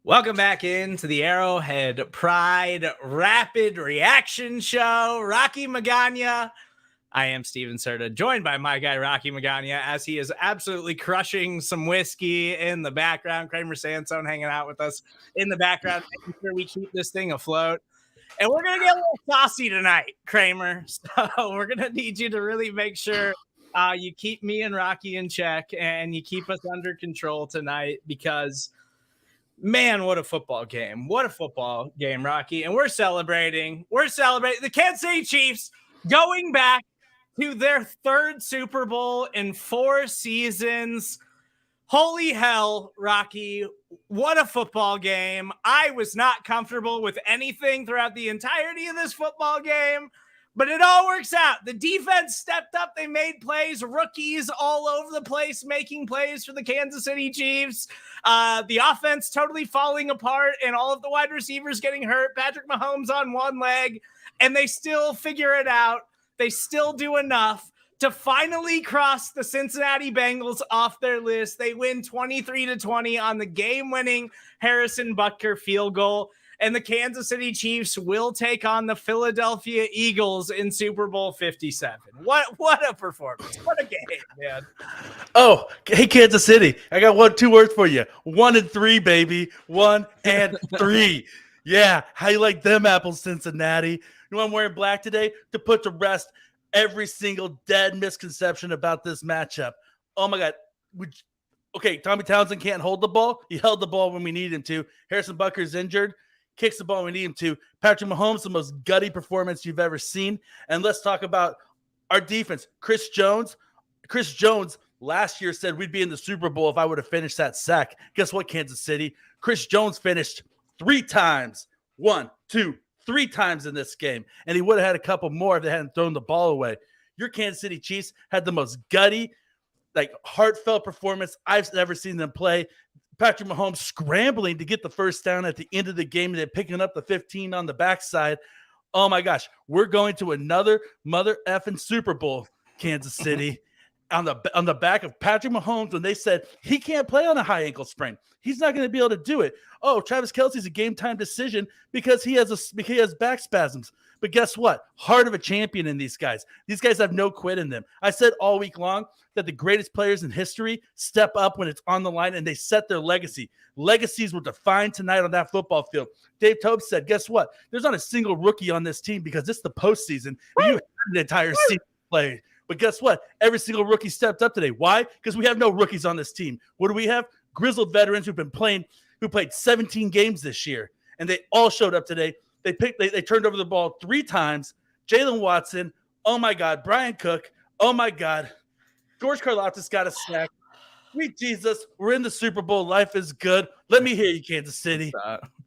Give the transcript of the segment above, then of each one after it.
Welcome back into the Arrowhead Pride Rapid Reaction Show. Rocky Magana. I am Steven Serda, joined by my guy Rocky Magana, as he is absolutely crushing some whiskey in the background. Kramer Sansone hanging out with us in the background, making sure we keep this thing afloat. And we're going to get a little saucy tonight, Kramer. So we're going to need you to really make sure you keep me and Rocky in check and you keep us under control tonight, because man, what a football game. What a football game, Rocky. And we're celebrating. The Kansas City Chiefs going back to their third Super Bowl in 4 seasons. Holy hell, Rocky. What a football game. I was not comfortable with anything throughout the entirety of this football game, but it all works out. The defense stepped up. They made plays. Rookies all over the place making plays for the Kansas City Chiefs. The offense totally falling apart and all of the wide receivers getting hurt. Patrick Mahomes on one leg, and they still figure it out. They still do enough to finally cross the Cincinnati Bengals off their list. They win 23-20 on the game-winning Harrison Butker field goal. And the Kansas City Chiefs will take on the Philadelphia Eagles in Super Bowl 57. What a performance. What a game, man. Oh, hey, Kansas City. I got 2 words for you. 1 and 3, baby. 1 and 3. Yeah, how you like them apples, Cincinnati? You know I'm wearing black today? To put to rest every single dead misconception about this matchup. Oh, my God. Okay, Tommy Townsend can't hold the ball. He held the ball when we needed him to. Harrison Butker's injured. Kicks the ball when we need him to. Patrick Mahomes, the most gutty performance you've ever seen. And let's talk about our defense. Chris Jones last year said we'd be in the Super Bowl if I would have finished that sack. Guess what, Kansas City? Chris Jones finished 3 times. 1, 2, 3 times in this game. And he would have had a couple more if they hadn't thrown the ball away. Your Kansas City Chiefs had the most gutty, heartfelt performance I've ever seen them play. Patrick Mahomes scrambling to get the first down at the end of the game and then picking up the 15 on the backside. Oh, my gosh. We're going to another mother effing Super Bowl, Kansas City, on the back of Patrick Mahomes when they said he can't play on a high ankle sprain. He's not going to be able to do it. Oh, Travis Kelce's a game-time decision because he has back spasms. But guess what? Heart of a champion in these guys. These guys have no quit in them. I said all week long that the greatest players in history step up when it's on the line and they set their legacy. Legacies were defined tonight on that football field. Dave Tope said, guess what? There's not a single rookie on this team because it's the postseason. You have an entire season to play. But guess what? Every single rookie stepped up today. Why? Because we have no rookies on this team. What do we have? Grizzled veterans who played 17 games this year, and they all showed up today. They turned over the ball 3 times. Jalen Watson, oh my God. Brian Cook, oh my God. George Karlaftis got a sack. Sweet Jesus, we're in the Super Bowl. Life is good. Let me hear you, Kansas City.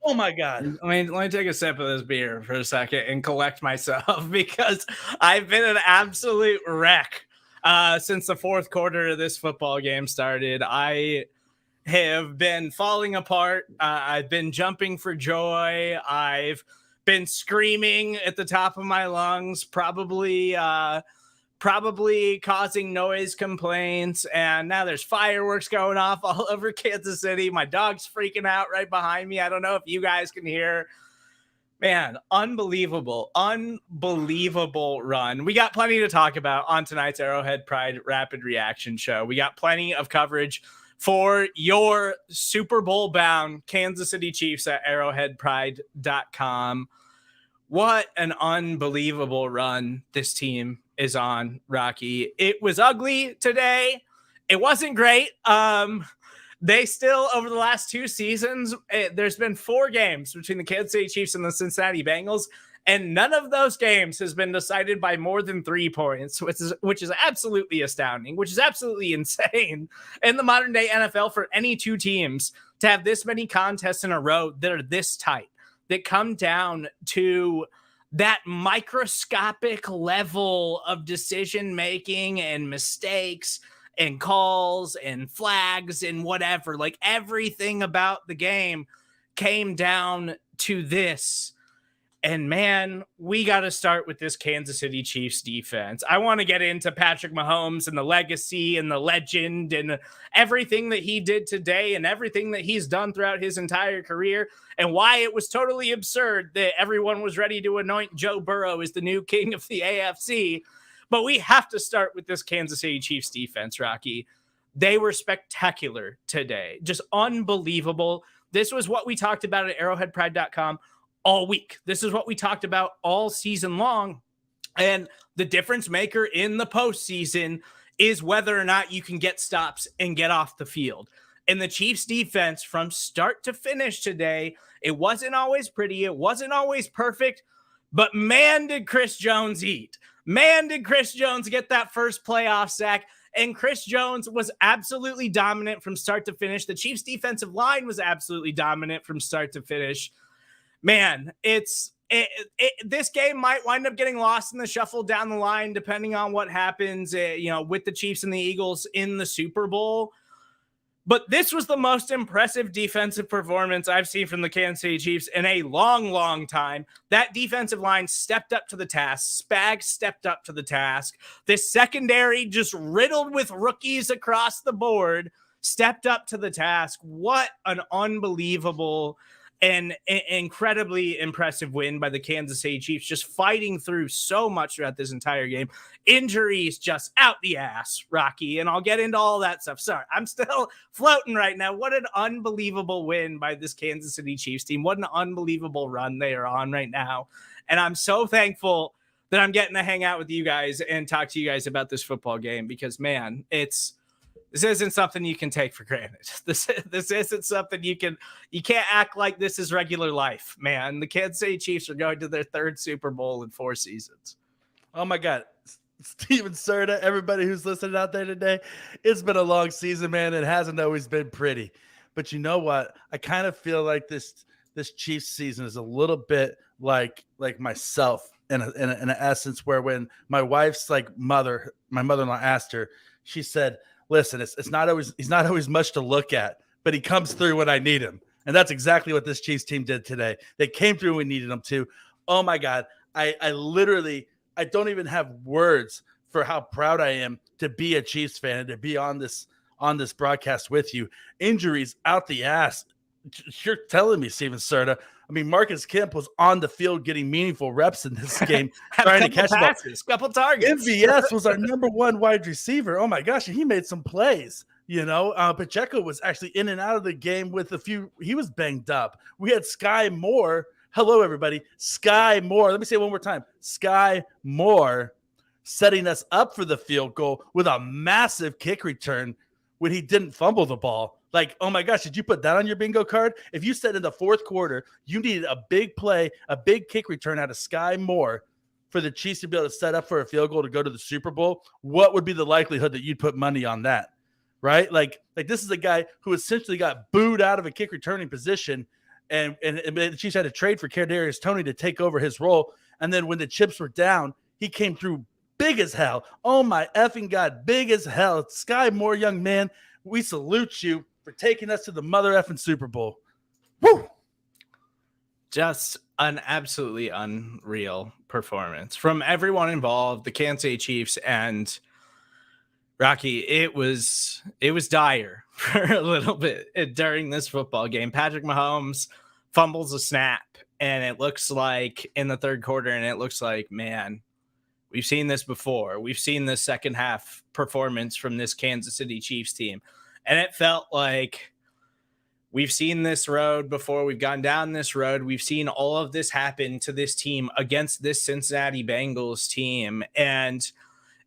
Oh my God. I mean, let me take a sip of this beer for a second and collect myself, because I've been an absolute wreck since the 4th quarter of this football game started. I have been falling apart. I've been jumping for joy. I've been screaming at the top of my lungs, probably causing noise complaints. And now there's fireworks going off all over Kansas City. My dog's freaking out right behind me. I don't know if you guys can hear. Man, unbelievable run. We got plenty to talk about on tonight's Arrowhead Pride Rapid Reaction Show. We got plenty of coverage for your Super Bowl bound Kansas City Chiefs at arrowheadpride.com. What an unbelievable run this team is on, Rocky. It was ugly today. It wasn't great. They still, over the last 2 seasons, there's been 4 games between the Kansas City Chiefs and the Cincinnati Bengals, and none of those games has been decided by more than 3 points, which is absolutely astounding, which is absolutely insane in the modern day NFL for any 2 teams to have this many contests in a row that are this tight, that come down to that microscopic level of decision making and mistakes and calls and flags and whatever. Like, everything about the game came down to this. And man, we got to start with this Kansas City Chiefs defense. I want to get into Patrick Mahomes and the legacy and the legend and everything that he did today and everything that he's done throughout his entire career, and why it was totally absurd that everyone was ready to anoint Joe Burrow as the new king of the AFC. But we have to start with this Kansas City Chiefs defense, Rocky. They were spectacular today. Just unbelievable. This was what we talked about at arrowheadpride.com all week. This is what we talked about all season long. And the difference maker in the postseason is whether or not you can get stops and get off the field. And the Chiefs defense from start to finish today, it wasn't always pretty. It wasn't always perfect, but man, did Chris Jones eat. Man, did Chris Jones get that first playoff sack. And Chris Jones was absolutely dominant from start to finish. The Chiefs defensive line was absolutely dominant from start to finish. Man, this game might wind up getting lost in the shuffle down the line, depending on what happens, with the Chiefs and the Eagles in the Super Bowl. But this was the most impressive defensive performance I've seen from the Kansas City Chiefs in a long, long time. That defensive line stepped up to the task. Spags stepped up to the task. This secondary, just riddled with rookies across the board, stepped up to the task. What an unbelievable and incredibly impressive win by the Kansas City Chiefs, just fighting through so much throughout this entire game. Injuries just out the ass, Rocky, and I'll get into all that stuff. Sorry, I'm still floating right now. What an unbelievable win by this Kansas City Chiefs team. What an unbelievable run they are on right now. And I'm so thankful that I'm getting to hang out with you guys and talk to you guys about this football game, because, man, this isn't something you can take for granted. This isn't something you can't act like this is regular life, man. The Kansas City Chiefs are going to their third Super Bowl in 4 seasons. Oh my God. Steven Serda, everybody who's listening out there today, it's been a long season, man. It hasn't always been pretty. But you know what? I kind of feel like this Chiefs season is a little bit like myself in an essence, where when my wife's my mother-in-law asked her, she said, listen, he's not always much to look at, but he comes through when I need him. And that's exactly what this Chiefs team did today. They came through when we needed them to. Oh my God. I literally don't even have words for how proud I am to be a Chiefs fan and to be on this broadcast with you. Injuries out the ass. You're telling me, Steven Serda. I mean, Marcus Kemp was on the field getting meaningful reps in this game, trying to catch passes, couple targets. MVS was our number one wide receiver. Oh my gosh, and he made some plays. Pacheco was actually in and out of the game with a few. He was banged up. We had Sky Moore. Hello, everybody. Sky Moore. Let me say it one more time. Sky Moore setting us up for the field goal with a massive kick return when he didn't fumble the ball. Like, oh my gosh, did you put that on your bingo card? If you said in the fourth quarter you needed a big play, a big kick return out of Sky Moore for the Chiefs to be able to set up for a field goal to go to the Super Bowl, what would be the likelihood that you'd put money on that, right? Like this is a guy who essentially got booed out of a kick returning position, and the Chiefs had to trade for Kadarius Toney to take over his role. And then when the chips were down, he came through big as hell. Oh my effing God, big as hell. Sky Moore, young man, we salute you for taking us to the mother effing Super Bowl. Woo! Just an absolutely unreal performance from everyone involved, the Kansas City Chiefs, and Rocky. It was dire for a little bit during this football game. Patrick Mahomes fumbles a snap, and it looks like in the third quarter, and it looks like, man, we've seen this before. We've seen this second half performance from this Kansas City Chiefs team. And it felt like we've seen this road before. We've gone down this road. We've seen all of this happen to this team against this Cincinnati Bengals team. And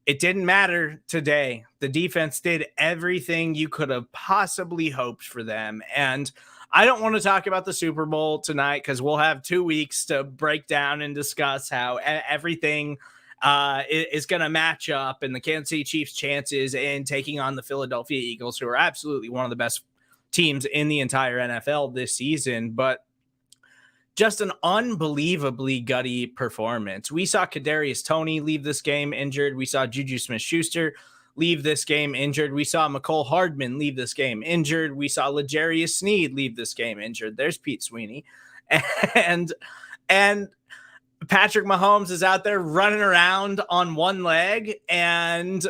it didn't matter today. The defense did everything you could have possibly hoped for them. And I don't want to talk about the Super Bowl tonight because we'll have 2 weeks to break down and discuss how everything is going to match up and the Kansas City Chiefs' chances in taking on the Philadelphia Eagles, who are absolutely one of the best teams in the entire NFL this season. But just an unbelievably gutty performance. We saw Kadarius Toney leave this game injured. We saw Juju Smith-Schuster leave this game injured. We saw McCole Hardman leave this game injured. We saw L'Jarius Sneed leave this game injured. There's Pete Sweeney. And Patrick Mahomes is out there running around on one leg and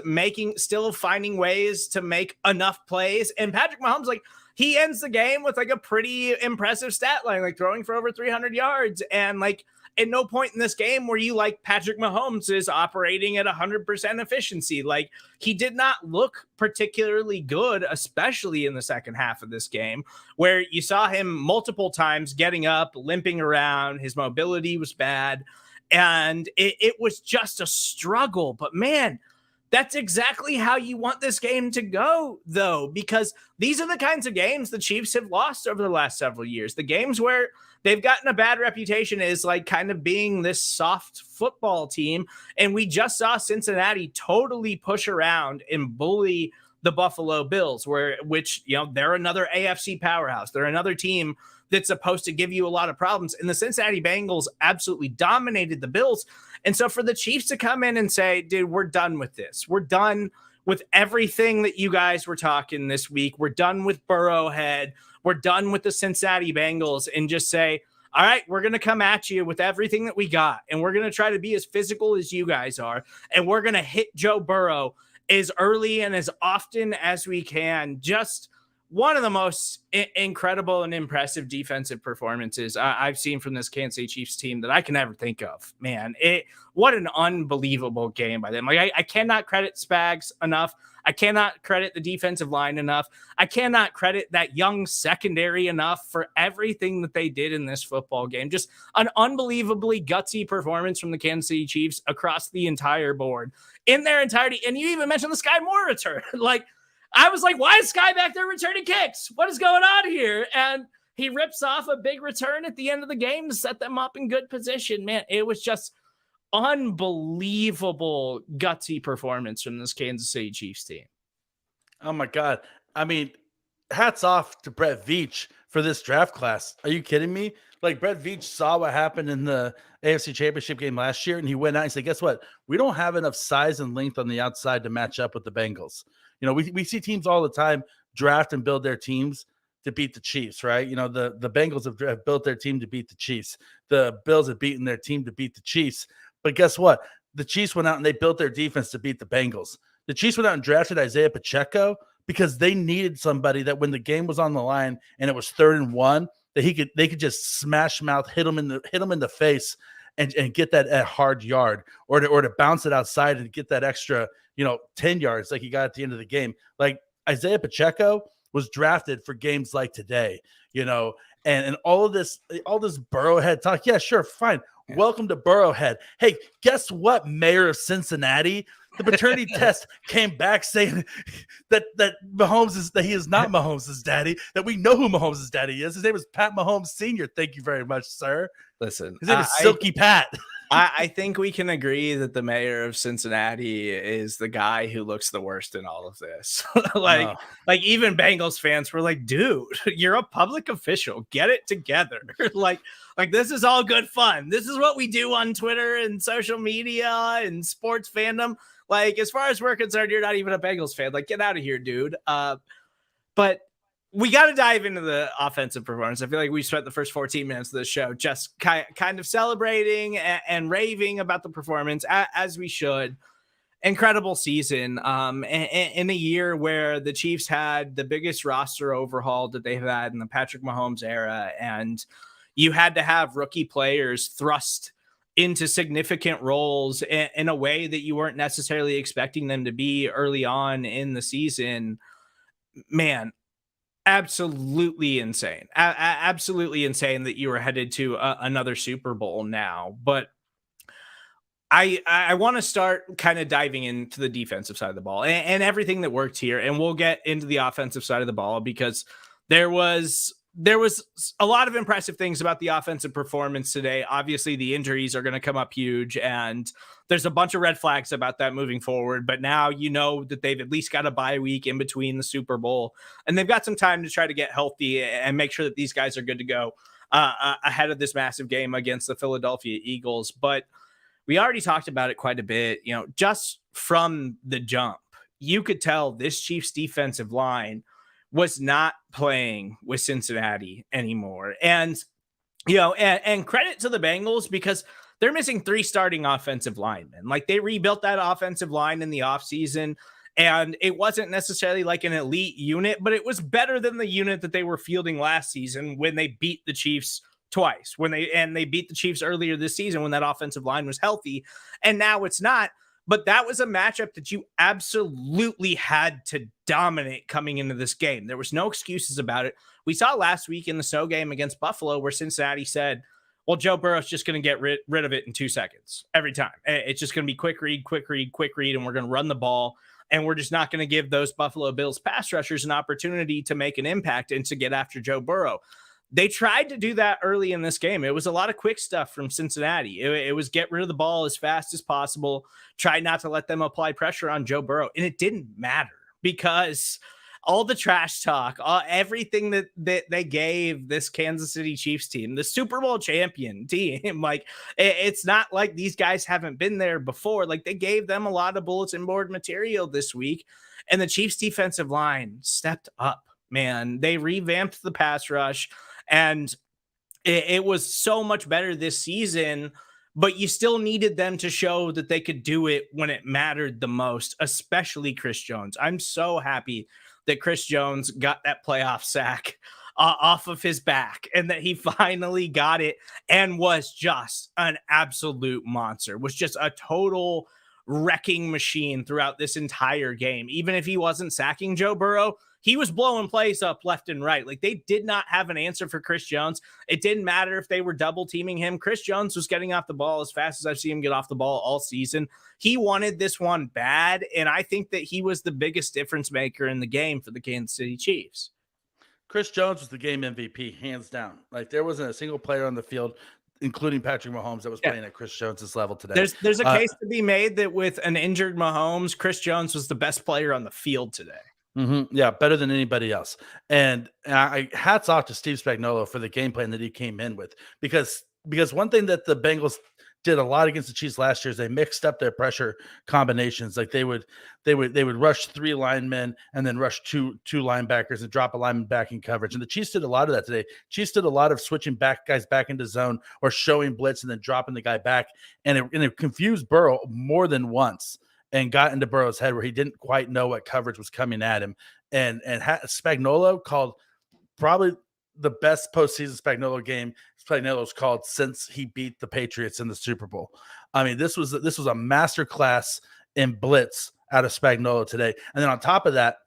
still finding ways to make enough plays. And Patrick Mahomes, like, he ends the game with like a pretty impressive stat line, like throwing for over 300 yards. And like, at no point in this game where you like Patrick Mahomes is operating at 100% efficiency. Like, he did not look particularly good, especially in the second half of this game, where you saw him multiple times getting up, limping around. His mobility was bad, and it was just a struggle. But man, that's exactly how you want this game to go, though, because these are the kinds of games the Chiefs have lost over the last several years. The games where they've gotten a bad reputation is like kind of being this soft football team. And we just saw Cincinnati totally push around and bully the Buffalo Bills, which, you know, they're another AFC powerhouse. They're another team that's supposed to give you a lot of problems. And the Cincinnati Bengals absolutely dominated the Bills. And so for the Chiefs to come in and say, dude, we're done with this. We're done with everything that you guys were talking this week. We're done with Burrowhead. We're done with the Cincinnati Bengals, and just say, all right, we're going to come at you with everything that we got. And we're going to try to be as physical as you guys are. And we're going to hit Joe Burrow as early and as often as we can. Just one of the most incredible and impressive defensive performances I've seen from this Kansas City Chiefs team that I can ever think of. Man, what an unbelievable game by them. Like, I cannot credit Spags enough. I cannot credit the defensive line enough. I cannot credit that young secondary enough for everything that they did in this football game. Just an unbelievably gutsy performance from the Kansas City Chiefs across the entire board in their entirety. And you even mentioned the Sky Moore return. Like, I was like, why is Sky back there returning kicks? What is going on here? And he rips off a big return at the end of the game to set them up in good position. Man, it was just unbelievable gutsy performance from this Kansas City Chiefs team. Oh my God. I mean, hats off to Brett Veach for this draft class. Are you kidding me? Like, Brett Veach saw what happened in the AFC Championship game last year, and he went out and said, guess what? We don't have enough size and length on the outside to match up with the Bengals. You know, we see teams all the time draft and build their teams to beat the Chiefs, right? You know, the Bengals have built their team to beat the Chiefs. The Bills have beaten their team to beat the Chiefs. But guess what? The Chiefs went out and they built their defense to beat the Bengals. The Chiefs went out and drafted Isaiah Pacheco because they needed somebody that when the game was on the line and it was 3rd and 1, that they could just smash mouth, hit him in the face and get that hard yard, or to bounce it outside and get that extra, 10 yards like he got at the end of the game. Like, Isaiah Pacheco was drafted for games like today, and all this Burrowhead talk. Yeah, sure, fine. Yeah. Welcome to Burrowhead. Hey, guess what, Mayor of Cincinnati? The paternity test came back saying that he is not Mahomes' daddy, that we know who Mahomes' daddy is. His name is Pat Mahomes Sr. Thank you very much, sir. Listen, his name is Silky Pat. I think we can agree that the mayor of Cincinnati is the guy who looks the worst in all of this. Like even Bengals fans were like, dude, you're a public official. Get it together. like this is all good fun. This is what we do on Twitter and social media and sports fandom. Like, as far as we're concerned, you're not even a Bengals fan. Like, get out of here, dude. But we got to dive into the offensive performance. I feel like we spent the first 14 minutes of the show just kind of celebrating and raving about the performance, as we should. Incredible season in a year where the Chiefs had the biggest roster overhaul that they've had in the Patrick Mahomes era. And you had to have rookie players thrust into significant roles in a way that you weren't necessarily expecting them to be early on in the season. Man, absolutely insane. Absolutely insane that you were headed to another Super Bowl now. But I want to start kind of diving into the defensive side of the ball and everything that worked here. And we'll get into the offensive side of the ball because there was a lot of impressive things about the offensive performance today. Obviously, the injuries are going to come up huge, and there's a bunch of red flags about that moving forward. But now you know that they've at least got a bye week in between the Super Bowl, and they've got some time to try to get healthy and make sure that these guys are good to go ahead of this massive game against the Philadelphia Eagles. But we already talked about it quite a bit. Just from the jump, you could tell this Chiefs defensive line was not playing with Cincinnati anymore. And, and credit to the Bengals because they're missing 3 starting offensive linemen. Like, they rebuilt that offensive line in the offseason, and it wasn't necessarily like an elite unit, but it was better than the unit that they were fielding last season when they beat the Chiefs twice, they beat the Chiefs earlier this season when that offensive line was healthy, and now it's not. But that was a matchup that you absolutely had to dominate coming into this game. There was no excuses about it. We saw last week in the snow game against Buffalo where Cincinnati said, well, Joe Burrow's just going to get rid of it in 2 seconds every time. It's just going to be quick read, and we're going to run the ball. And we're just not going to give those Buffalo Bills pass rushers an opportunity to make an impact and to get after Joe Burrow. They tried to do that early in this game. It was a lot of quick stuff from Cincinnati. It was get rid of the ball as fast as possible, try not to let them apply pressure on Joe Burrow. And it didn't matter because all the trash talk, everything that they gave this Kansas City Chiefs team, the Super Bowl champion team, like, it's not like these guys haven't been there before. Like, they gave them a lot of bulletin board material this week, and the Chiefs defensive line stepped up, man. They revamped the pass rush, and it was so much better this season, but you still needed them to show that they could do it when it mattered the most, especially Chris Jones. I'm so happy that Chris Jones got that playoff sack off of his back and that he finally got it and was just an absolute monster, was just a total wrecking machine throughout this entire game. Even if he wasn't sacking Joe Burrow, he was blowing plays up left and right. Like, they did not have an answer for Chris Jones. It didn't matter if they were double teaming him. Chris Jones was getting off the ball as fast as I've seen him get off the ball all season. He wanted this one bad, and I think that he was the biggest difference maker in the game for the Kansas City Chiefs. Chris Jones was the game MVP, hands down. Like, there wasn't a single player on the field, including Patrick Mahomes, that was playing at Chris Jones's level today. There's a case to be made that with an injured Mahomes, Chris Jones was the best player on the field today. Mm-hmm. Yeah, better than anybody else. And hats off to Steve Spagnuolo for the game plan that he came in with, because one thing that the Bengals did a lot against the Chiefs last year is they mixed up their pressure combinations. Like, they would rush 3 linemen and then rush two linebackers and drop a lineman back in coverage. And the Chiefs did a lot of that today. Chiefs did a lot of switching guys back into zone or showing blitz and then dropping the guy back. And it confused Burrow more than once and got into Burrow's head where he didn't quite know what coverage was coming at him. And Spagnuolo called probably the best postseason Spagnuolo's called since he beat the Patriots in the Super Bowl. I mean, this was a master class in blitz out of Spagnuolo today. And then on top of that,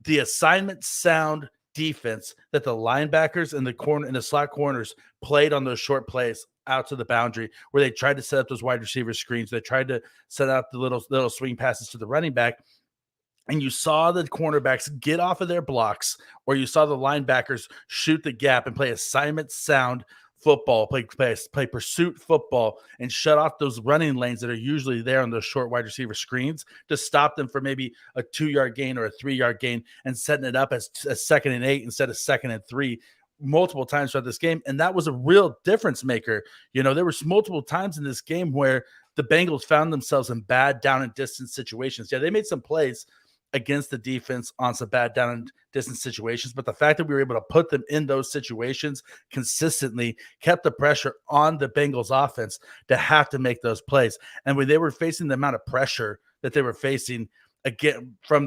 the assignment sound defense that the linebackers and the slot corners played on those short plays out to the boundary, where they tried to set up those wide receiver screens. They tried to set up the little swing passes to the running back. And you saw the cornerbacks get off of their blocks, or you saw the linebackers shoot the gap and play assignment sound football, play pursuit football, and shut off those running lanes that are usually there on those short wide receiver screens to stop them from maybe a 2-yard gain or a 3-yard gain, and setting it up as a 2nd and 8 instead of 2nd and 3 multiple times throughout this game. And that was a real difference maker. You know, there was multiple times in this game where the Bengals found themselves in bad down and distance situations. Yeah, they made some plays against the defense on some bad down and distance situations, but the fact that we were able to put them in those situations consistently kept the pressure on the Bengals offense to have to make those plays. And when they were facing the amount of pressure that they were facing again from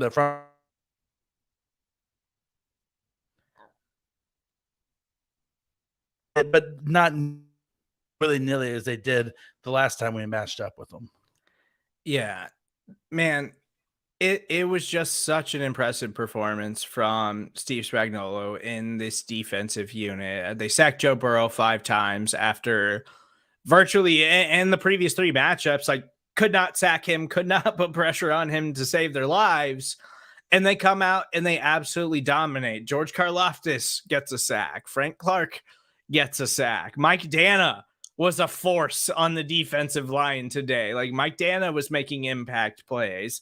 but not really nearly as they did the last time we matched up with them. Yeah, man. It was just such an impressive performance from Steve Spagnuolo in this defensive unit. They sacked Joe Burrow 5 times after virtually in the previous 3 matchups, like, could not sack him, could not put pressure on him to save their lives. And they come out and they absolutely dominate. George Karlaftis gets a sack. Frank Clark gets a sack. Mike Dana was a force on the defensive line today. Like, Mike Dana was making impact plays.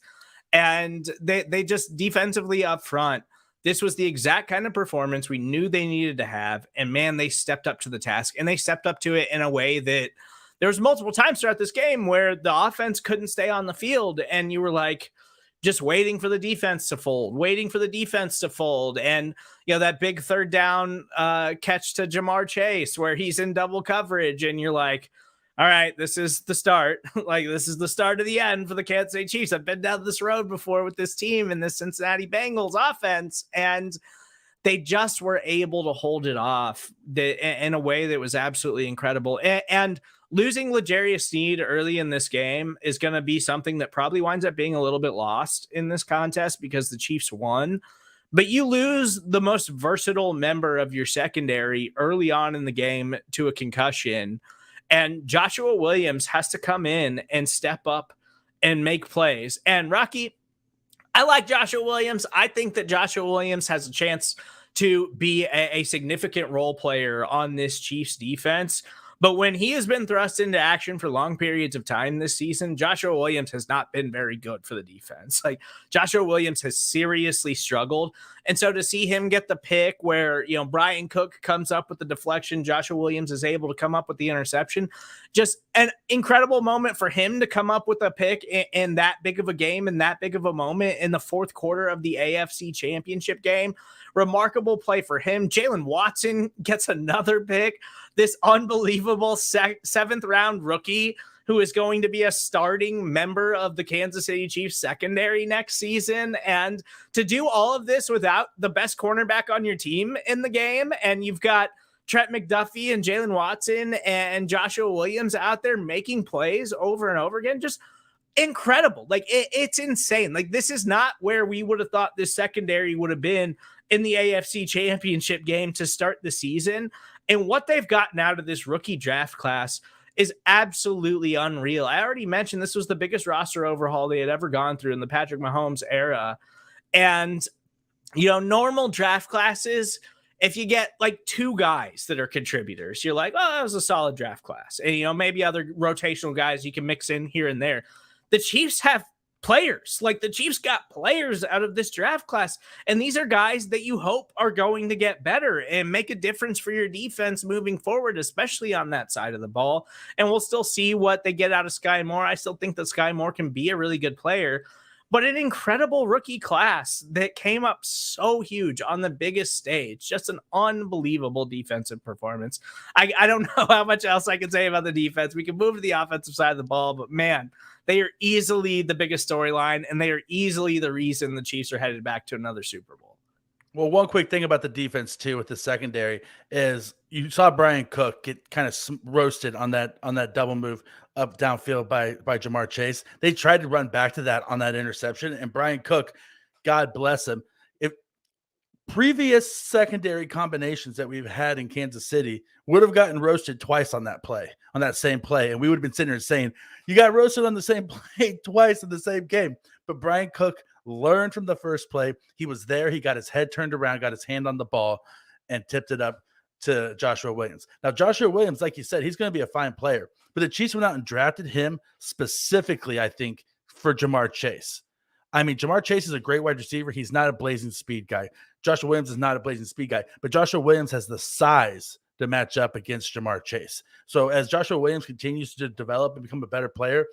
And they just defensively up front, this was the exact kind of performance we knew they needed to have. And man, they stepped up to the task, and they stepped up to it in a way that there was multiple times throughout this game where the offense couldn't stay on the field. And you were like, just waiting for the defense to fold. And, you know, that big 3rd down catch to Jamar Chase where he's in double coverage. And you're like, all right, this is the start. Like, this is the start of the end for the Kansas City Chiefs. I've been down this road before with this team and this Cincinnati Bengals offense, and they just were able to hold it off in a way that was absolutely incredible. And losing L'Jarius Sneed early in this game is going to be something that probably winds up being a little bit lost in this contest because the Chiefs won. But you lose the most versatile member of your secondary early on in the game to a concussion, and Joshua Williams has to come in and step up and make plays. And Rocky, I like Joshua Williams. I think that Joshua Williams has a chance to be a significant role player on this Chiefs defense. But when he has been thrust into action for long periods of time this season, Joshua Williams has not been very good for the defense. Like, Joshua Williams has seriously struggled. And so to see him get the pick where, you know, Brian Cook comes up with the deflection, Joshua Williams is able to come up with the interception, just an incredible moment for him to come up with a pick in that big of a game and that big of a moment in the fourth quarter of the AFC Championship game. Remarkable play for him. Jalen Watson gets another pick. This unbelievable seventh round rookie who is going to be a starting member of the Kansas City Chiefs secondary next season. And to do all of this without the best cornerback on your team in the game, and you've got Trent McDuffie and Jalen Watson and Joshua Williams out there making plays over and over again, just incredible. Like, it's insane. Like, this is not where we would have thought this secondary would have been in the AFC Championship game to start the season. And what they've gotten out of this rookie draft class is absolutely unreal. I already mentioned this was the biggest roster overhaul they had ever gone through in the Patrick Mahomes era. And, you know, normal draft classes, if you get like two guys that are contributors, you're like, oh, that was a solid draft class. And, you know, maybe other rotational guys you can mix in here and there. The Chiefs have players. Like, the Chiefs got players out of this draft class, and these are guys that you hope are going to get better and make a difference for your defense moving forward, especially on that side of the ball. And we'll still see what they get out of Sky Moore. I still think that Sky Moore can be a really good player, but an incredible rookie class that came up so huge on the biggest stage. Just an unbelievable defensive performance. I don't know how much else I can say about the defense. We can move to the offensive side of the ball, but man, they are easily the biggest storyline, and they are easily the reason the Chiefs are headed back to another Super Bowl. Well, one quick thing about the defense too with the secondary is you saw Brian Cook get kind of roasted on that double move up downfield by Jamar Chase. They tried to run back to that on that interception, and Brian Cook, God bless him, if previous secondary combinations that we've had in Kansas City would have gotten roasted twice on that play, on that same play, and we would have been sitting here saying, you got roasted on the same play twice in the same game. But Brian Cook learned from the first play. He was there. He got his head turned around, got his hand on the ball, and tipped it up to Joshua Williams. Now, Joshua Williams, like you said, he's going to be a fine player. But the Chiefs went out and drafted him specifically, I think, for Jamar Chase. I mean, Jamar Chase is a great wide receiver. He's not a blazing speed guy. Joshua Williams is not a blazing speed guy. But Joshua Williams has the size to match up against Jamar Chase. So as Joshua Williams continues to develop and become a better player,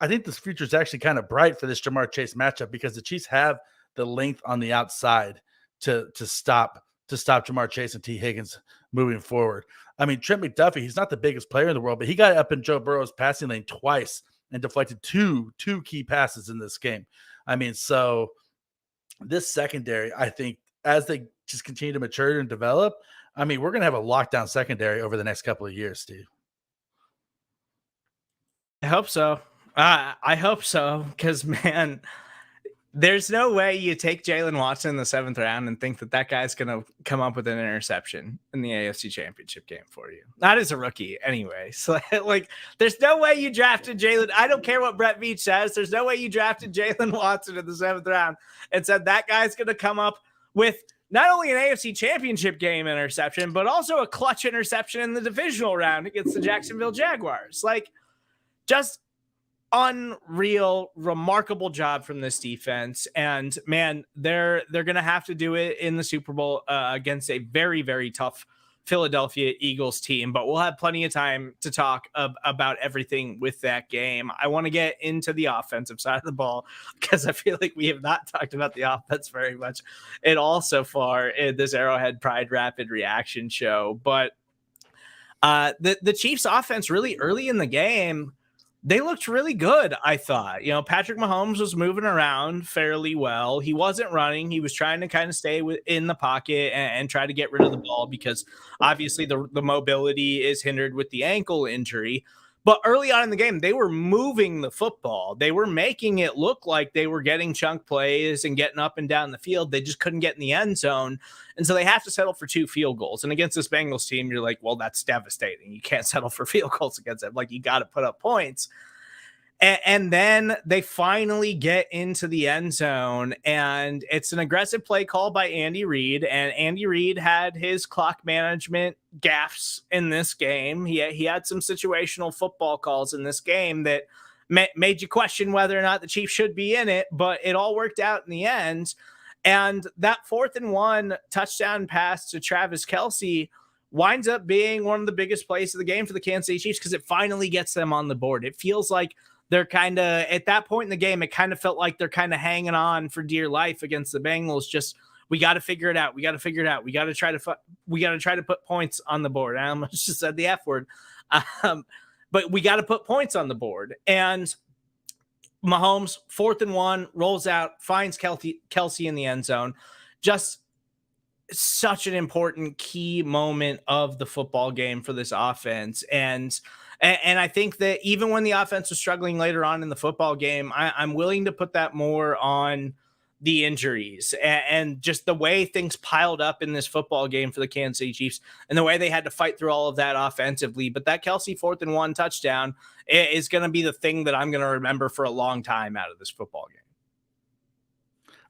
I think this future is actually kind of bright for this Jamar Chase matchup because the Chiefs have the length on the outside to stop Jamar Chase and T. Higgins moving forward. I mean, Trent McDuffie, he's not the biggest player in the world, but he got up in Joe Burrow's passing lane twice and deflected two key passes in this game. I mean, so this secondary, I think, as they just continue to mature and develop, I mean, we're going to have a lockdown secondary over the next couple of years, Steve. I hope so. I hope so, because, man, there's no way you take Jalen Watson in the 7th round and think that that guy's going to come up with an interception in the AFC Championship game for you. Not as a rookie, anyway. So, like, there's no way you drafted Jalen. I don't care what Brett Veach says. There's no way you drafted Jalen Watson in the 7th round and said that guy's going to come up with not only an AFC Championship game interception, but also a clutch interception in the divisional round against the Jacksonville Jaguars. Like, just unreal, remarkable job from this defense. And man, they're going to have to do it in the Super Bowl against a very, very tough Philadelphia Eagles team, but we'll have plenty of time to talk about everything with that game. I want to get into the offensive side of the ball because I feel like we have not talked about the offense very much at all so far in this Arrowhead Pride Rapid Reaction show. But The Chiefs offense really early in the game, they looked really good, I thought. Patrick Mahomes was moving around fairly well. He wasn't running. He was trying to kind of stay in the pocket and try to get rid of the ball because obviously the mobility is hindered with the ankle injury. But early on in the game, they were moving the football. They were making it look like they were getting chunk plays and getting up and down the field. They just couldn't get in the end zone. And so they have to settle for 2 field goals. And against this Bengals team, you're like, well, that's devastating. You can't settle for field goals against them. Like, you got to put up points. And then they finally get into the end zone, and it's an aggressive play call by Andy Reid. And Andy Reid had his clock management gaffes in this game. He had some situational football calls in this game that made you question whether or not the Chiefs should be in it, but it all worked out in the end. And that 4th and 1 touchdown pass to Travis Kelce winds up being one of the biggest plays of the game for the Kansas City Chiefs because it finally gets them on the board. It feels like they're kind of at that point in the game, it kind of felt like they're kind of hanging on for dear life against the Bengals. Just, we got to figure it out. We got to figure it out. We got to try to put points on the board. I almost just said the F word. But we got to put points on the board. And Mahomes, 4th and 1, rolls out, finds Kelce in the end zone. Just such an important key moment of the football game for this offense. And I think that even when the offense was struggling later on in the football game, I'm willing to put that more on the injuries and just the way things piled up in this football game for the Kansas City Chiefs and the way they had to fight through all of that offensively. But that Kelce 4th and 1 touchdown is going to be the thing that I'm going to remember for a long time out of this football game.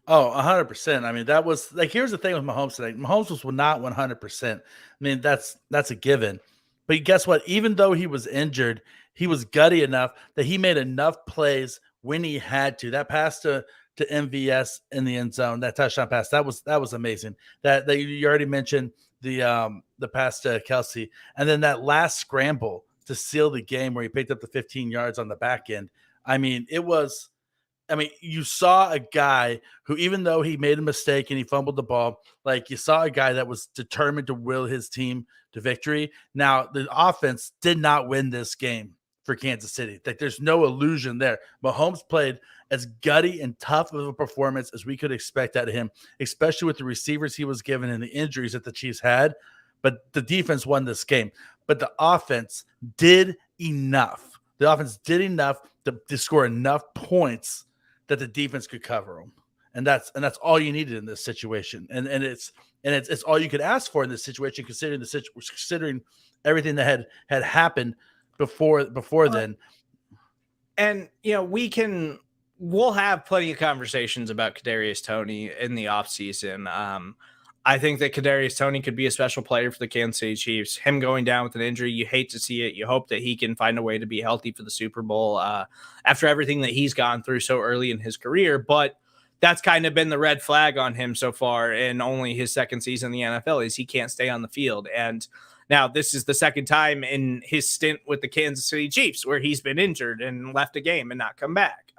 Oh, 100%. I mean, that was like, here's the thing with Mahomes today. Mahomes was not 100%. I mean, that's a given. But guess what? Even though he was injured, he was gutty enough that he made enough plays when he had to. That pass to MVS in the end zone, that touchdown pass, that was amazing. That you already mentioned the pass to Kelce, and then that last scramble to seal the game where he picked up the 15 yards on the back end. I mean, you saw a guy who, even though he made a mistake and he fumbled the ball, like, you saw a guy that was determined to will his team to victory. Now, the offense did not win this game for Kansas City. Like, there's no illusion there. Mahomes played as gutty and tough of a performance as we could expect out of him, especially with the receivers he was given and the injuries that the Chiefs had. But the defense won this game. But the offense did enough. The offense did enough to score enough points that the defense could cover them. And that's all you needed in this situation. And it's all you could ask for in this situation, considering everything that had happened before then. And we'll have plenty of conversations about Kadarius Toney in the offseason. I think that Kadarius Toney could be a special player for the Kansas City Chiefs. Him going down with an injury, you hate to see it. You hope that he can find a way to be healthy for the Super Bowl after everything that he's gone through so early in his career. But that's kind of been the red flag on him so far in only his 2nd season in the NFL, is he can't stay on the field. And now this is the 2nd time in his stint with the Kansas City Chiefs where he's been injured and left a game and not come back.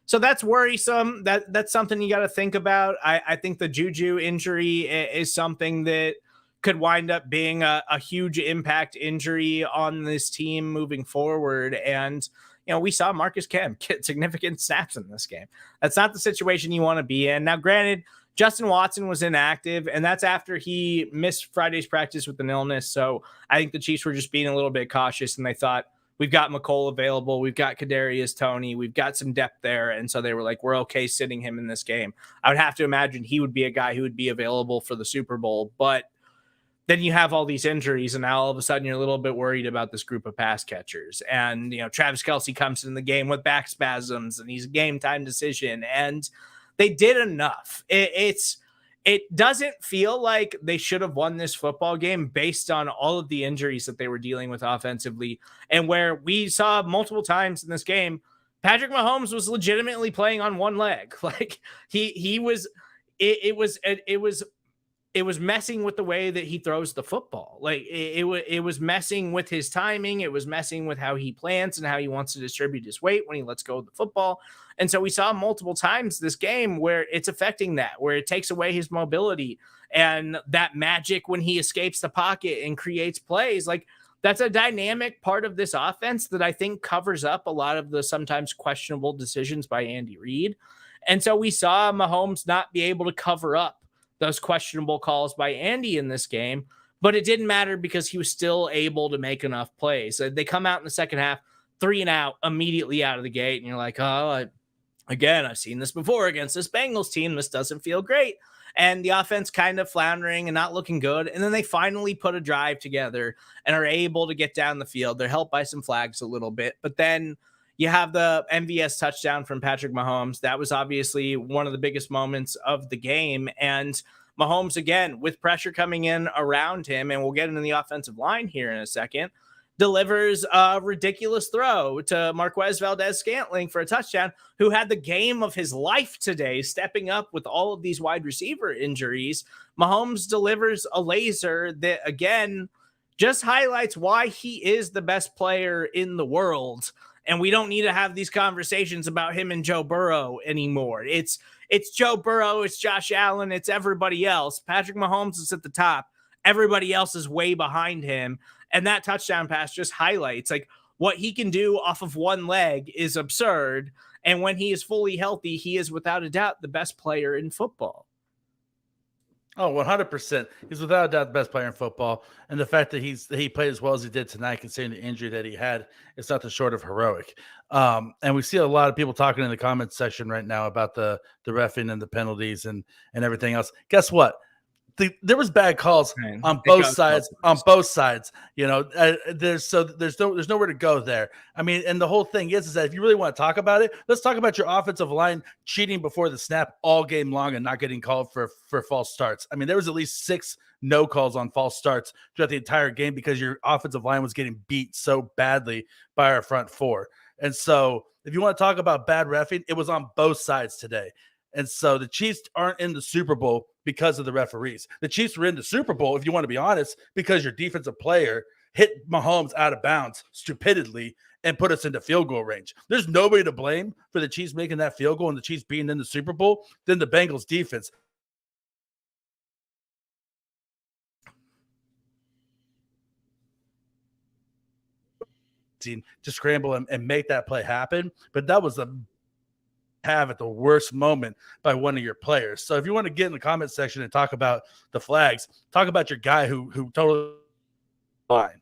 So that's worrisome. That's something you got to think about. I think the Juju injury is something that could wind up being a huge impact injury on this team moving forward. And, we saw Marcus Kemp get significant snaps in this game. That's not the situation you want to be in. Now, granted, Justin Watson was inactive, and that's after he missed Friday's practice with an illness. So I think the Chiefs were just being a little bit cautious, and they thought, we've got McCole available. We've got Kadarius Toney. We've got some depth there. And so they were like, we're okay sitting him in this game. I would have to imagine he would be a guy who would be available for the Super Bowl. But then you have all these injuries, and now all of a sudden you're a little bit worried about this group of pass catchers. And, Travis Kelce comes in the game with back spasms, and he's a game time decision. And they did enough. It doesn't feel like they should have won this football game based on all of the injuries that they were dealing with offensively, and where we saw multiple times in this game, Patrick Mahomes was legitimately playing on one leg. Like he was, it was messing with the way that he throws the football. Like it was messing with his timing. It was messing with how he plans and how he wants to distribute his weight when he lets go of the football. And so we saw multiple times this game where it's affecting that, where it takes away his mobility. and that magic when he escapes the pocket and creates plays. Like, that's a dynamic part of this offense that I think covers up a lot of the sometimes questionable decisions by Andy Reid. And so we saw Mahomes not be able to cover up those questionable calls by Andy in this game, but it didn't matter because he was still able to make enough plays. They come out in the second half, 3 and out immediately out of the gate, and you're like, oh, again, I've seen this before against this Bengals team. This doesn't feel great. And the offense kind of floundering and not looking good. And then they finally put a drive together and are able to get down the field. They're helped by some flags a little bit. But then you have the MVS touchdown from Patrick Mahomes. That was obviously one of the biggest moments of the game. And Mahomes, again, with pressure coming in around him, and we'll get into the offensive line here in a second, delivers a ridiculous throw to Marquez Valdez-Scantling for a touchdown, who had the game of his life today, stepping up with all of these wide receiver injuries. Mahomes delivers a laser that, again, just highlights why he is the best player in the world. And we don't need to have these conversations about him and Joe Burrow anymore. It's Joe Burrow, it's Josh Allen, it's everybody else. Patrick Mahomes is at the top. Everybody else is way behind him. And that touchdown pass just highlights like what he can do off of one leg is absurd. And when he is fully healthy, he is without a doubt the best player in football. Oh, 100%. He's without a doubt the best player in football. And the fact that he played as well as he did tonight, considering the injury that he had, it's nothing short of heroic. And we see a lot of people talking in the comments section right now about the reffing and the penalties and everything else. Guess what? There was bad calls on both sides. You know, there's nowhere to go there. I mean, and the whole thing is that if you really want to talk about it, let's talk about your offensive line cheating before the snap all game long and not getting called for false starts. I mean, there was at least 6 no calls on false starts throughout the entire game because your offensive line was getting beat so badly by our front four. And so if you want to talk about bad reffing, it was on both sides today. And so the Chiefs aren't in the Super Bowl because of the referees. The Chiefs were in the Super Bowl, if you want to be honest, because your defensive player hit Mahomes out of bounds stupidly and put us into field goal range. There's nobody to blame for the Chiefs making that field goal and the Chiefs being in the Super Bowl than the Bengals defense. To scramble and make that play happen. But that was the have at the worst moment by one of your players. So if you want to get in the comment section and talk about the flags, talk about your guy who totally fine.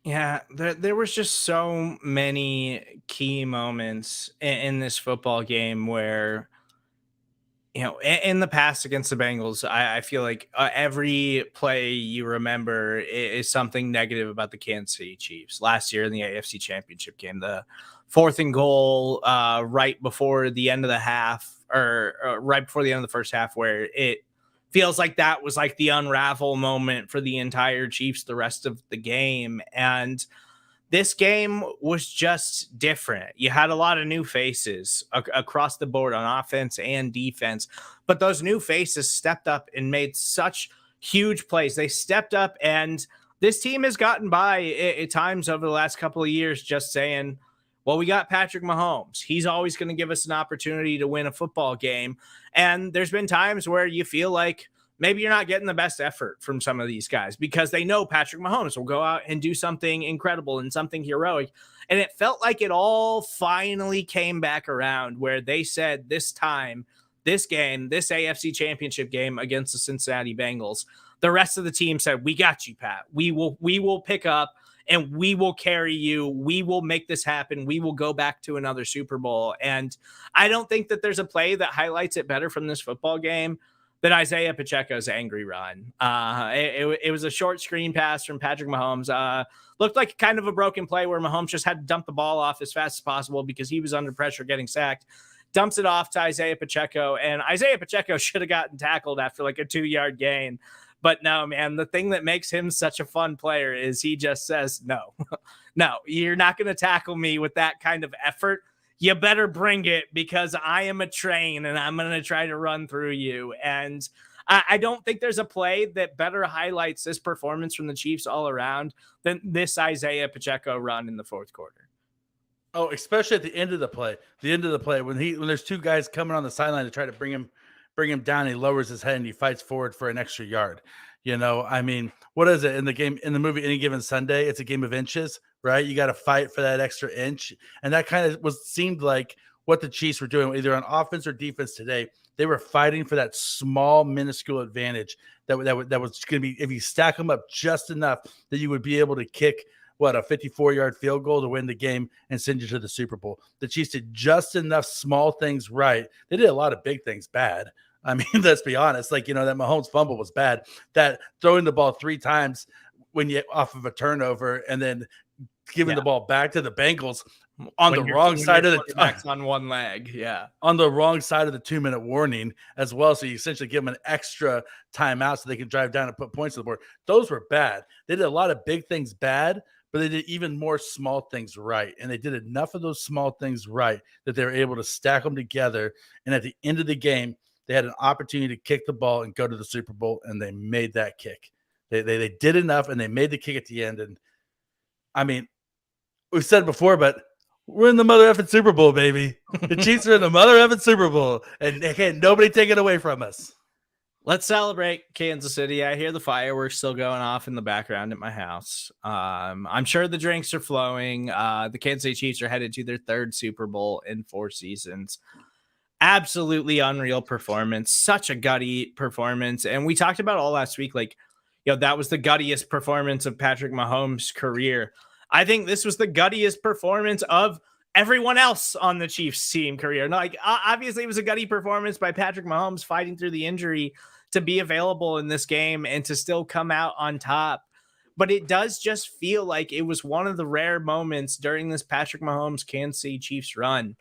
Yeah, there was just so many key moments in this football game where, you know, in the past against the Bengals, I feel like every play you remember is something negative about the Kansas City Chiefs. Last year in the AFC Championship game, the 4th and goal right before the end of the half, or right before the end of the first half, where it feels like that was like the unravel moment for the entire Chiefs the rest of the game. And this game was just different. You had a lot of new faces across the board on offense and defense, but those new faces stepped up and made such huge plays. They stepped up, and this team has gotten by at times over the last couple of years just saying, well, we got Patrick Mahomes. He's always going to give us an opportunity to win a football game. And there's been times where you feel like maybe you're not getting the best effort from some of these guys because they know Patrick Mahomes will go out and do something incredible and something heroic. And it felt like it all finally came back around where they said this time, this game, this AFC Championship game against the Cincinnati Bengals, the rest of the team said, we got you, Pat. We will pick up and we will carry you. We will make this happen. We will go back to another Super Bowl. And I don't think that there's a play that highlights it better from this football game than Isaiah Pacheco's angry run. It was a short screen pass from Patrick Mahomes. Looked like kind of a broken play where Mahomes just had to dump the ball off as fast as possible because he was under pressure getting sacked. Dumps it off to Isaiah Pacheco, and Isaiah Pacheco should have gotten tackled after like a 2-yard gain. But no, man, the thing that makes him such a fun player is he just says, no, you're not going to tackle me with that kind of effort. You better bring it because I am a train and I'm going to try to run through you. And I don't think there's a play that better highlights this performance from the Chiefs all around than this Isaiah Pacheco run in the 4th quarter. Oh, especially at the end of the play. When there's 2 guys coming on the sideline to try to bring him bring him down. He lowers his head and he fights forward for an extra yard. I mean, what is it in the game, in the movie Any Given Sunday? It's a game of inches, right? You got to fight for that extra inch. And that kind of seemed like what the Chiefs were doing, either on offense or defense today. They were fighting for that small, minuscule advantage that was going to be, if you stack them up just enough, that you would be able to kick a 54-yard field goal to win the game and send you to the Super Bowl. The Chiefs did just enough small things right. They did a lot of big things bad. I mean, let's be honest. Like, that Mahomes fumble was bad. That throwing the ball 3 times when you off of a turnover and then giving the ball back to the Bengals on the wrong side of the on one leg. Yeah. On the wrong side of the 2-minute warning as well. So you essentially give them an extra timeout so they can drive down and put points on the board. Those were bad. They did a lot of big things bad, but they did even more small things right. And they did enough of those small things right that they were able to stack them together. And at the end of the game, they had an opportunity to kick the ball and go to the Super Bowl, and they made that kick. They did enough, and they made the kick at the end. And, I mean, we've said it before, but we're in the mother effing Super Bowl, baby. The Chiefs are in the mother effing Super Bowl, and they can't nobody take it away from us. Let's celebrate Kansas City. I hear the fireworks still going off in the background at my house. I'm sure the drinks are flowing. The Kansas City Chiefs are headed to their 3rd Super Bowl in 4 seasons. Absolutely unreal performance. Such a gutty performance. And we talked about all last week, like, that was the guttiest performance of Patrick Mahomes' career. I think this was the guttiest performance of everyone else on the Chiefs team career. Like, obviously it was a gutty performance by Patrick Mahomes fighting through the injury to be available in this game and to still come out on top. But it does just feel like it was one of the rare moments during this Patrick Mahomes Kansas City Chiefs run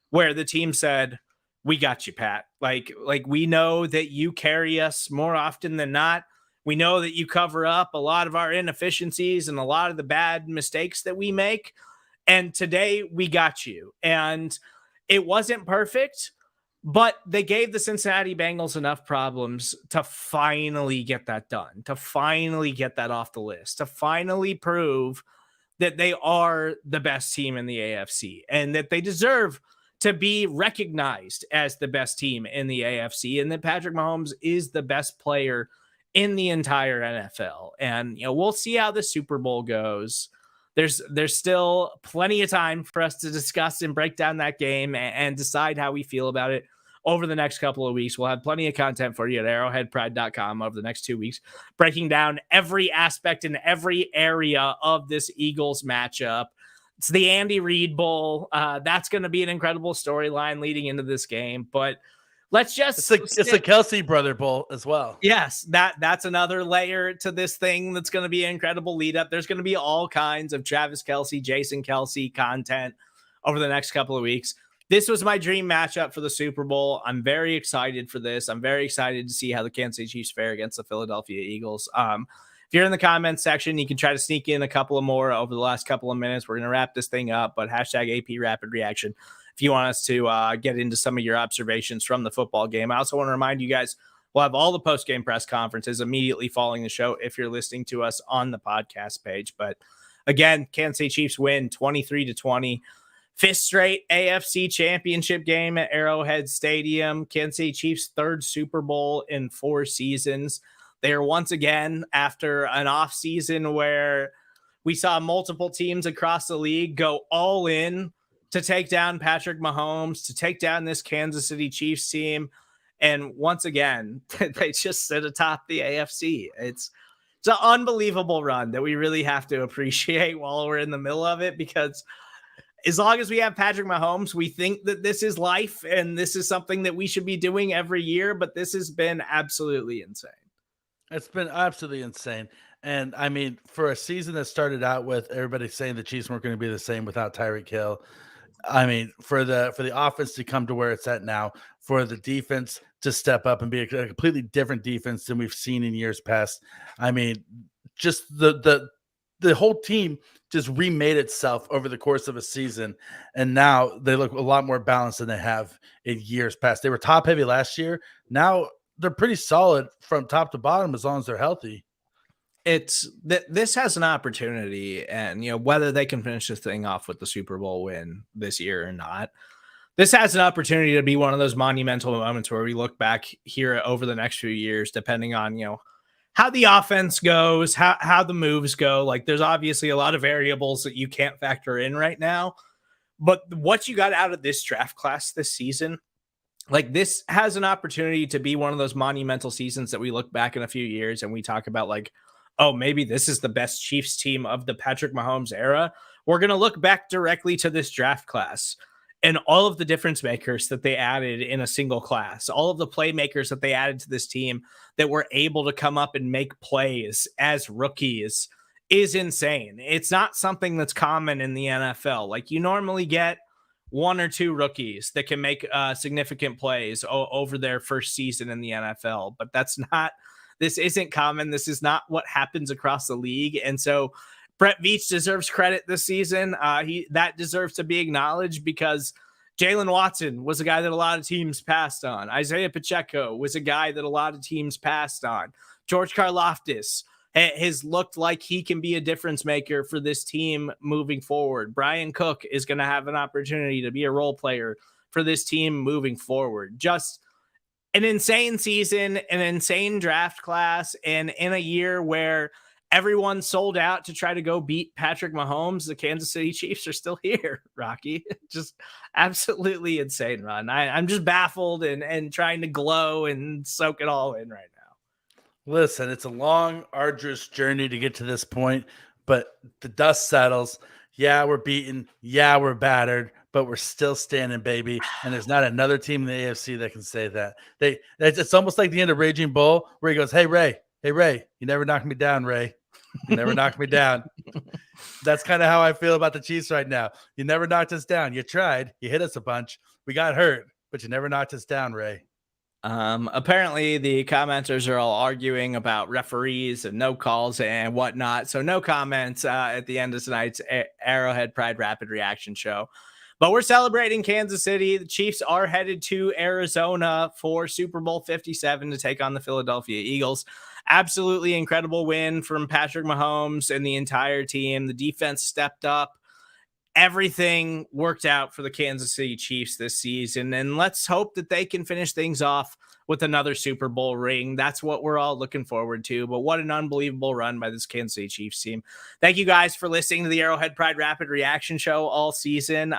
where the team said, we got you, Pat. Like we know that you carry us more often than not. We know that you cover up a lot of our inefficiencies and a lot of the bad mistakes that we make. And today we got you. And it wasn't perfect, but they gave the Cincinnati Bengals enough problems to finally get that done, to finally get that off the list, to finally prove that they are the best team in the AFC and that they deserve to be recognized as the best team in the AFC, and that Patrick Mahomes is the best player in the entire NFL. And, we'll see how the Super Bowl goes. There's still plenty of time for us to discuss and break down that game and decide how we feel about it over the next couple of weeks. We'll have plenty of content for you at arrowheadpride.com over the next 2 weeks, breaking down every aspect and every area of this Eagles matchup. It's the Andy Reid Bowl. That's going to be an incredible storyline leading into this game. But let's just... It's a Kelsey brother bowl as well. Yes, that's another layer to this thing that's going to be an incredible lead up. There's going to be all kinds of Travis Kelce, Jason Kelce content over the next couple of weeks. This was my dream matchup for the Super Bowl. I'm very excited for this. I'm very excited to see how the Kansas City Chiefs fare against the Philadelphia Eagles. If you're in the comments section, you can try to sneak in a couple of more over the last couple of minutes. We're going to wrap this thing up, but hashtag AP Rapid Reaction if you want us to get into some of your observations from the football game. I also want to remind you guys, we'll have all the post-game press conferences immediately following the show if you're listening to us on the podcast page. But again, Kansas City Chiefs win 23-20. 5th straight AFC Championship game at Arrowhead Stadium. Kansas City Chiefs' 3rd Super Bowl in 4 seasons. They are once again, after an offseason where we saw multiple teams across the league go all in to take down Patrick Mahomes, to take down this Kansas City Chiefs team. And once again, they just sit atop the AFC. It's an unbelievable run that we really have to appreciate while we're in the middle of it, because as long as we have Patrick Mahomes, we think that this is life and this is something that we should be doing every year. But this has been absolutely insane. It's been absolutely insane. And I mean, for a season that started out with everybody saying the Chiefs weren't going to be the same without Tyreek Hill, I mean, for the offense to come to where it's at now, for the defense to step up and be a completely different defense than we've seen in years past. I mean, just the whole team just remade itself over the course of a season, and now they look a lot more balanced than they have in years past. They were top heavy last year. Now they're pretty solid from top to bottom as long as they're healthy. It's that this has an opportunity, and whether they can finish this thing off with the Super Bowl win this year or not, This has an opportunity to be one of those monumental moments where we look back here over the next few years, depending on, how the offense goes, how the moves go. Like, there's obviously a lot of variables that you can't factor in right now. But what you got out of this draft class this season, like, this has an opportunity to be one of those monumental seasons that we look back in a few years and we talk about, like, oh, maybe this is the best Chiefs team of the Patrick Mahomes era. We're going to look back directly to this draft class and all of the difference makers that they added in a single class, all of the playmakers that they added to this team that were able to come up and make plays as rookies is insane. It's not something that's common in the NFL. Like, you normally get one or two rookies that can make significant plays over their first season in the NFL, but this isn't common. This is not what happens across the league. And so Brett Veach deserves credit this season. That deserves to be acknowledged because Jalen Watson was a guy that a lot of teams passed on. Isaiah Pacheco was a guy that a lot of teams passed on. George Karlaftis has looked like he can be a difference maker for this team moving forward. Brian Cook is going to have an opportunity to be a role player for this team moving forward. Just an insane season, an insane draft class, and in a year where everyone sold out to try to go beat Patrick Mahomes, the Kansas City Chiefs are still here, Rocky. Just absolutely insane run. I'm just baffled and trying to glow and soak it all in right now. Listen, it's a long, arduous journey to get to this point, but the dust settles. Yeah, we're beaten. Yeah, we're battered, but we're still standing, baby. And there's not another team in the AFC that can say that. It's almost like the end of Raging Bull, where he goes, Hey, Ray, you never knocked me down, Ray. You never knocked me down. That's kind of how I feel about the Chiefs right now. You never knocked us down. You tried. You hit us a bunch. We got hurt, but you never knocked us down, Ray. Apparently the commenters are all arguing about referees and no calls and whatnot. So no comments at the end of tonight's Arrowhead Pride Rapid Reaction show. But we're celebrating Kansas City. The Chiefs are headed to Arizona for Super Bowl 57 to take on the Philadelphia Eagles. Absolutely incredible win from Patrick Mahomes and the entire team. The defense stepped up. Everything worked out for the Kansas City Chiefs this season, and let's hope that they can finish things off with another Super Bowl ring. That's what we're all looking forward to, but what an unbelievable run by this Kansas City Chiefs team. Thank you guys for listening to the Arrowhead Pride Rapid Reaction show all season.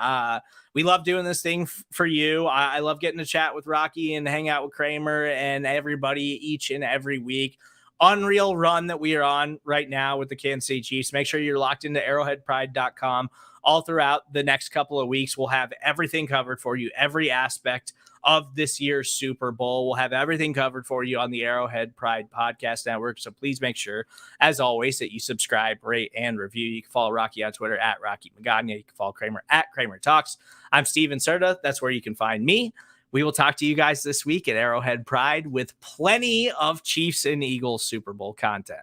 We love doing this thing for you. I love getting to chat with Rocky and hang out with Kramer and everybody each and every week. Unreal run that we are on right now with the Kansas City Chiefs. Make sure you're locked into arrowheadpride.com. All throughout the next couple of weeks, we'll have everything covered for you, every aspect of this year's Super Bowl. We'll have everything covered for you on the Arrowhead Pride Podcast Network. So please make sure, as always, that you subscribe, rate, and review. You can follow Rocky on Twitter at Rocky Magana. You can follow Kramer at Kramer Talks. I'm Steven Serda. That's where you can find me. We will talk to you guys this week at Arrowhead Pride with plenty of Chiefs and Eagles Super Bowl content.